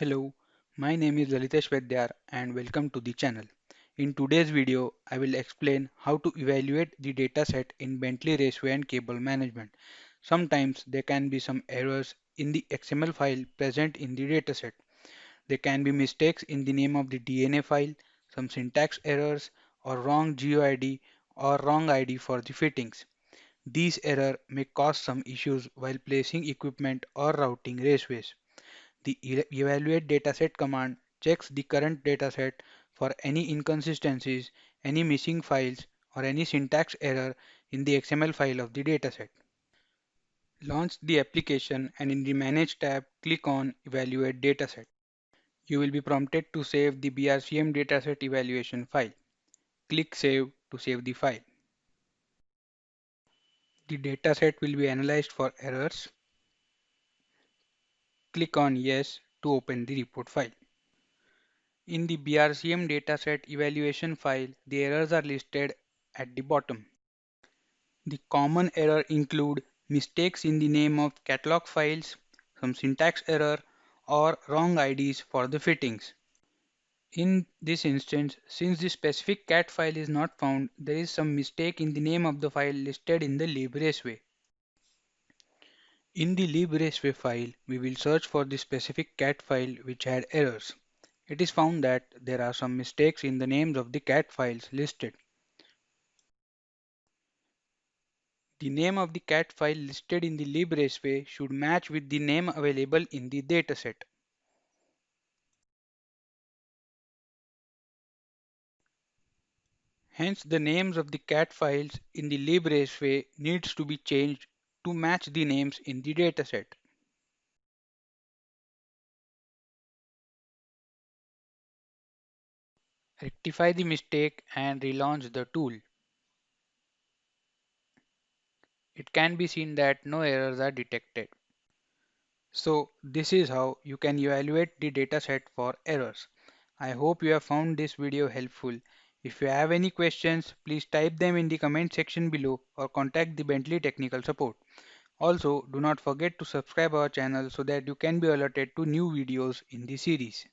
Hello, my name is Lalitesh Vadyar and welcome to the channel. In today's video, I will explain how to evaluate the dataset in Bentley Raceway and Cable Management. Sometimes there can be some errors in the XML file present in the dataset. There can be mistakes in the name of the DNA file, some syntax errors, or wrong GUID or wrong ID for the fittings. These errors may cause some issues while placing equipment or routing raceways. The evaluate dataset command checks the current dataset for any inconsistencies, any missing files, or any syntax error in the XML file of the dataset. Launch the application and in the Manage tab, click on Evaluate Dataset. You will be prompted to save the BRCM dataset evaluation file. Click Save to save the file. The dataset will be analyzed for errors. Click on Yes to open the report file. In the BRCM dataset evaluation file, the errors are listed at the bottom. The common error include mistakes in the name of catalog files, some syntax error, or wrong IDs for the fittings. In this instance, since the specific cat file is not found, there is some mistake in the name of the file listed in the libraceway. In the libraceway file, we will search for the specific cat file which had errors. It is found that there are some mistakes in the names of the cat files listed. The name of the cat file listed in the libraceway should match with the name available in the dataset. Hence, the names of the cat files in the libraceway needs to be changed to match the names in the dataset. Rectify the mistake and relaunch the tool. It can be seen that no errors are detected. So this is how you can evaluate the dataset for errors. I hope you have found this video helpful. If you have any questions, please type them in the comment section below or contact the Bentley technical support. Also, do not forget to subscribe our channel so that you can be alerted to new videos in the series.